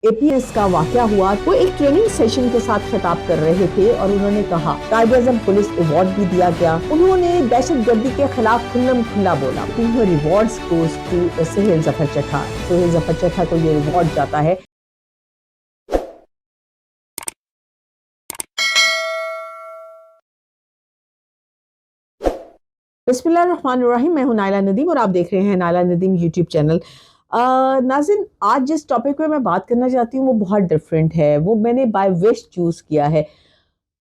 APS का वाकया हुआ। वो एक ट्रेनिंग सेशन के साथ खिताब कर रहे थे और उन्होंने कहा कायद-ए-आज़म पुलिस अवार्ड भी दिया गया। उन्होंने दहशतगर्दी के खिलाफ खुल्लम खुल्ला बोला। तीनों rewards goes to Suhail Zafar Chadha. Suhail Zafar Chadha को ये रिवॉर्ड जाता है। बिस्मिल्लाहिर्रहमानिर्रहीम। मैं हूं नाइला नदीम और आप देख रहे हैं नाइला नदीम यूट्यूब चैनल। नाज़रीन, आज जिस टॉपिक पे मैं बात करना चाहती हूँ वो बहुत डिफरेंट है। वो मैंने बाय विश चूज़ किया है।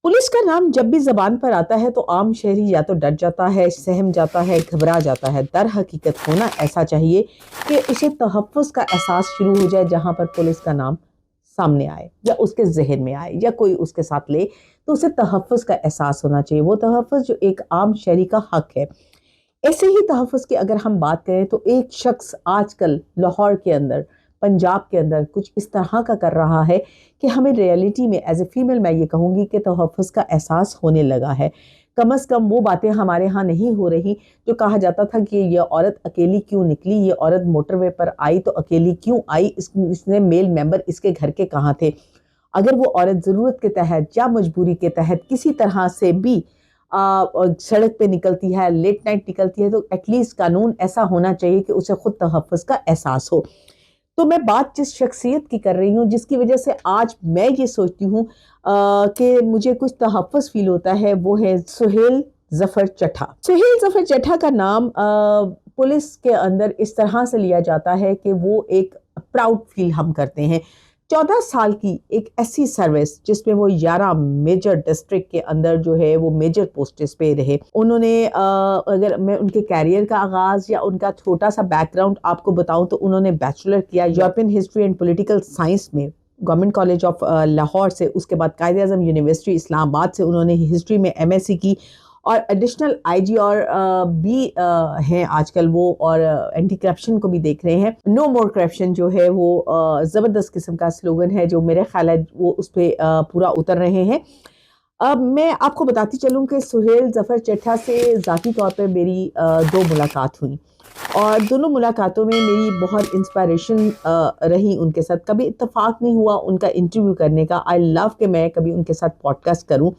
पुलिस का नाम जब भी ज़बान पर आता है तो आम शहरी या तो डर जाता है, सहम जाता है, घबरा जाता है। दर हकीकत होना ऐसा चाहिए कि उसे तहफ़्फ़ुज़ का एहसास शुरू हो जाए जहाँ पर पुलिस का नाम सामने आए या उसके ज़हन में आए या कोई उसके साथ ले, तो उसे तहफ़्फ़ुज़ का एहसास होना चाहिए। वो तहफ़्फ़ुज़ जो एक आम शहरी का हक़ है। ऐसे ही तहफ़्फ़ुज़ की अगर हम बात करें तो एक शख्स आजकल लाहौर के अंदर, पंजाब के अंदर कुछ इस तरह का कर रहा है कि हमें रियलिटी में एज़ ए फ़ीमेल मैं ये कहूँगी कि तहफ़्फ़ुज़ का एहसास होने लगा है। कम से कम वो बातें हमारे यहाँ नहीं हो रही जो कहा जाता था कि ये औरत अकेली क्यों निकली, ये औरत मोटरवे पर आई तो अकेली क्यों आई, इसने मेल मेंबर इसके घर के कहाँ थे। अगर वो औरत ज़रूरत के तहत या मजबूरी के तहत किसी तरह से भी सड़क पे निकलती है, लेट नाइट निकलती है, तो एटलीस्ट कानून ऐसा होना चाहिए कि उसे खुद तहफ़्फ़ुज़ का एहसास हो। तो मैं बात जिस शख्सियत की कर रही हूँ जिसकी वजह से आज मैं ये सोचती हूँ कि मुझे कुछ तहफ़्फ़ुज़ फ़ील होता है, वो है सुहेल ज़फ़र चड्ढा। सुहेल ज़फ़र चड्ढा का नाम पुलिस के अंदर इस तरह से लिया जाता है कि वो एक प्राउड फ़ील हम करते हैं। 14 साल की एक ऐसी सर्विस जिसमें वो 11 मेजर डिस्ट्रिक्ट के अंदर जो है वो मेजर पोस्ट्स पे रहे। उन्होंने अगर मैं उनके कैरियर का आगाज़ या उनका छोटा सा बैकग्राउंड आपको बताऊं तो उन्होंने बैचलर किया European history and political science में गवर्नमेंट कॉलेज ऑफ लाहौर से। उसके बाद कायद-ए-आज़म यूनिवर्सिटी इस्लामाबाद से उन्होंने हिस्ट्री में एमएससी की और एडिशनल आईजी और भी हैं आजकल वो, और एंटी करप्शन को भी देख रहे हैं। नो मोर करप्शन जो है वो ज़बरदस्त किस्म का स्लोगन है जो मेरे ख्याल है वो उस पर पूरा उतर रहे हैं। अब मैं आपको बताती चलूँ कि सुहेल ज़फ़र चड्ढा से ज़ाती तौर पर मेरी 2 मुलाकात हुई और दोनों मुलाकातों में मेरी बहुत इंस्पायरेशन रही उनके साथ। कभी इत्तेफाक नहीं हुआ उनका इंटरव्यू करने का। आई लव कि मैं कभी उनके साथ पॉडकास्ट करूं,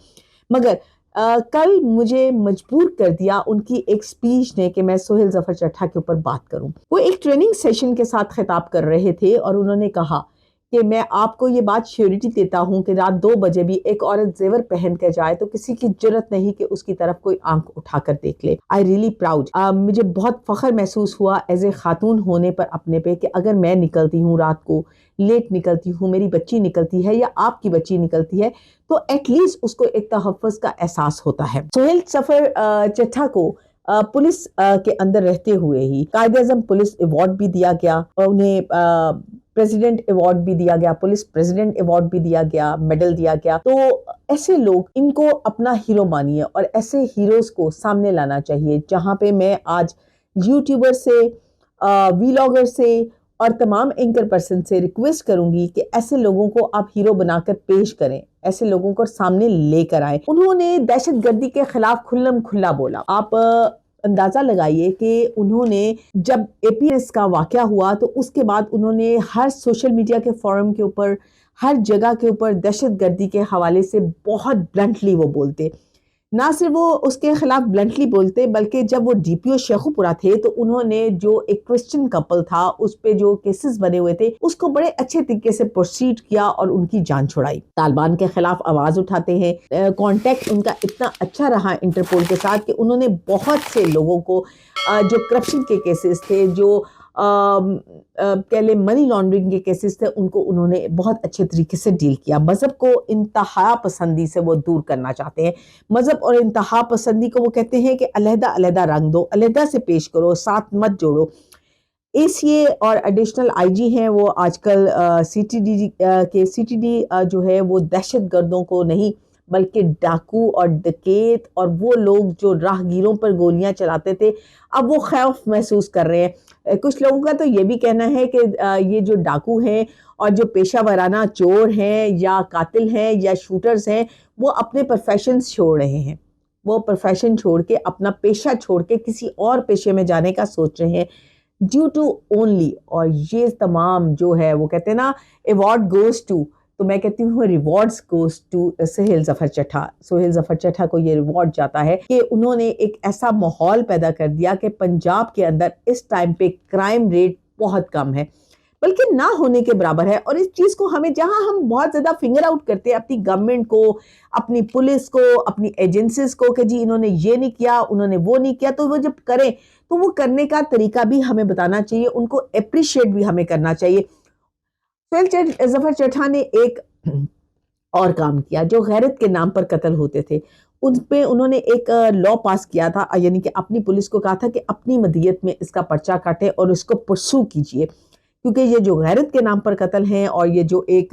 मगर कल मुझे मजबूर कर दिया उनकी एक स्पीच ने कि मैं सुहेल ज़फ़र चड्ढा के ऊपर बात करूं। वो एक ट्रेनिंग सेशन के साथ खिताब कर रहे थे और उन्होंने कहा कि मैं आपको ये बात श्योरिटी देता हूँ कि रात 2 बजे भी एक औरत ज़ेवर पहन कर जाए तो किसी की जुर्रत नहीं कि उसकी तरफ कोई आंख उठाकर देख ले। I really proud. मुझे बहुत फ़ख्र महसूस हुआ एज ए खातून होने पर अपने पे कि अगर मैं निकलती हूँ रात को, लेट निकलती हूँ, मेरी बच्ची निकलती है या आपकी बच्ची निकलती है, तो एटलीस्ट उसको एक तहफ़्फ़ुज़ का एहसास होता है। सुहेल ज़फ़र चड्ढा को पुलिस के अंदर रहते हुए ही कायद-ए-आज़म पुलिस अवार्ड भी दिया गया और उन्हें प्रेसिडेंट अवार्ड भी दिया गया, पुलिस प्रेसिडेंट अवार्ड भी दिया गया, मेडल दिया गया। तो ऐसे लोग, इनको अपना हीरो मानिए और ऐसे हीरोज़ को सामने लाना चाहिए। जहाँ पे मैं आज यूट्यूबर से, व्लॉगर से और तमाम एंकर पर्सन से रिक्वेस्ट करूंगी कि ऐसे लोगों को आप हीरो बनाकर पेश करें, ऐसे लोगों को सामने लेकर आए। उन्होंने दहशतगर्दी के खिलाफ खुल्लम खुल्ला बोला। आप अंदाजा लगाइए कि उन्होंने जब एपीएस का वाकया हुआ तो उसके बाद उन्होंने हर सोशल मीडिया के फोरम के ऊपर, हर जगह के ऊपर दहशतगर्दी के हवाले से बहुत ब्लंटली वो बोलते। ना सिर्फ वो उसके खिलाफ ब्लंटली बोलते बल्कि जब वो डीपीओ शेखुपुरा थे तो उन्होंने जो एक क्रिश्चियन कपल था उस पे जो केसेस बने हुए थे उसको बड़े अच्छे तरीके से प्रोसीड किया और उनकी जान छुड़ाई। तालिबान के खिलाफ आवाज उठाते हैं। कांटेक्ट उनका इतना अच्छा रहा इंटरपोल के साथ कि उन्होंने बहुत से लोगों को जो करप्शन के केसेस थे, जो कह लें मनी लॉन्ड्रिंग के केसेस थे, उनको उन्होंने बहुत अच्छे तरीके से डील किया। मज़हब को इंतहा पसंदी से वो दूर करना चाहते हैं। मज़हब और इंतहा पसंदी को वो कहते हैं कि अलहदा अलहदा रंग दो, अलहदा से पेश करो, साथ मत जोड़ो। एसीए और एडिशनल आईजी हैं वो आजकल सीटीडी जो है वो दहशतगर्दों को नहीं बल्कि डाकू और डकैत और वो लोग जो राहगीरों पर गोलियां चलाते थे अब वो खौफ महसूस कर रहे हैं। कुछ लोगों का तो ये भी कहना है कि ये जो डाकू हैं और जो पेशा वराना चोर हैं या कातिल हैं या शूटर्स हैं वो अपने प्रोफेशन छोड़ रहे हैं। वो प्रोफेशन छोड़ के, अपना पेशा छोड़ के किसी और पेशे में जाने का सोच रहे हैं। ड्यू टू ओनली, और ये तमाम जो है वो कहते हैं ना अवार्ड गोज टू, तो मैं कहती हूँ rewards goes to Sohail Zafar Chadha. Sohail Zafar Chadha को ये रिवॉर्ड जाता है कि उन्होंने एक ऐसा माहौल पैदा कर दिया कि पंजाब के अंदर इस टाइम पे क्राइम रेट बहुत कम है, बल्कि ना होने के बराबर है। और इस चीज को हमें, जहां हम बहुत ज्यादा फिंगर आउट करते हैं अपनी गवर्नमेंट को, अपनी पुलिस को, अपनी एजेंसीज को कि जी इन्होंने ये नहीं किया, उन्होंने वो नहीं किया, तो वो जब करें तो वो करने का तरीका भी हमें बताना चाहिए, उनको अप्रिशिएट भी हमें करना चाहिए। सोहेल जफर चड्ढा ने एक और काम किया, जो गैरत के नाम पर कत्ल होते थे उन पे उन्होंने एक लॉ पास किया था, यानी कि अपनी पुलिस को कहा था कि अपनी मदीयत में इसका पर्चा काटे और इसको परसू कीजिए, क्योंकि ये जो गैरत के नाम पर कत्ल हैं और ये जो एक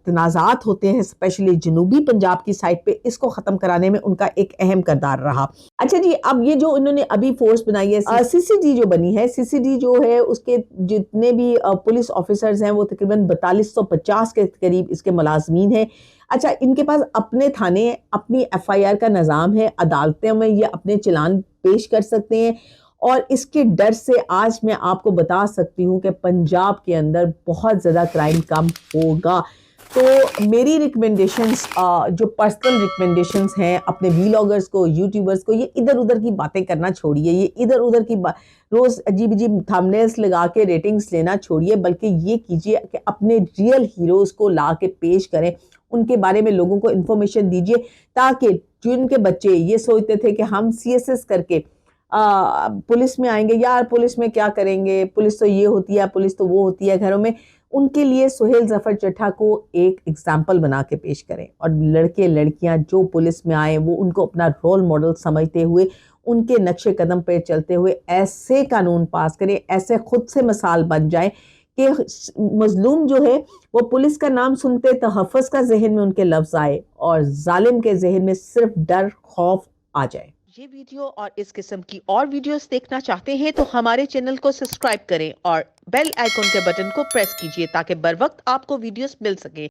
तनाज़ात होते हैं स्पेशली जनूबी पंजाब की साइड पे, इसको ख़त्म कराने में उनका एक अहम किरदार रहा। अच्छा जी, अब ये जो इन्होंने अभी फोर्स बनाई है सीसीडी जो बनी है, सीसीडी जो है उसके जितने भी पुलिस ऑफिसर्स हैं वो तकरीबन 4250 के करीब इसके मुलाजमीन हैं। अच्छा, इनके पास अपने थाने, अपनी एफआईआर का निज़ाम है, अदालतों में ये अपने चलान पेश कर सकते हैं, और इसके डर से आज मैं आपको बता सकती हूँ कि पंजाब के अंदर बहुत ज़्यादा क्राइम कम होगा। तो मेरी रिकमेंडेशंस, जो पर्सनल रिकमेंडेशंस हैं अपने व्लॉगर्स को, यूट्यूबर्स को, ये इधर उधर की बातें करना छोड़िए, ये इधर उधर की रोज़ अजीब अजीब थंबनेल्स लगा के रेटिंग्स लेना छोड़िए, बल्कि ये कीजिए कि अपने रियल हीरोज़ को ला के पेश करें, उनके बारे में लोगों को इन्फॉर्मेशन दीजिए, ताकि जिनके बच्चे ये सोचते थे कि हम सीएसएस करके पुलिस में आएंगे, यार पुलिस में क्या करेंगे, पुलिस तो ये होती है, पुलिस तो वो होती है घरों में, उनके लिए सोहेल जफर चड्ढा को एक एग्जाम्पल बना के पेश करें। और लड़के लड़कियां जो पुलिस में आए वो उनको अपना रोल मॉडल समझते हुए, उनके नक्शे कदम पे चलते हुए ऐसे कानून पास करें, ऐसे खुद से मिसाल बन जाए कि मजलूम जो है वो पुलिस का नाम सुनते तहफ़्फ़ुज़ का जहन में उनके लफ्ज़ आए और जालिम के जहन में सिर्फ डर खौफ आ जाए। ये वीडियो और इस किस्म की और वीडियोस देखना चाहते हैं तो हमारे चैनल को सब्सक्राइब करें और बेल आइकन के बटन को प्रेस कीजिए ताकि बर वक्त आपको वीडियोस मिल सके।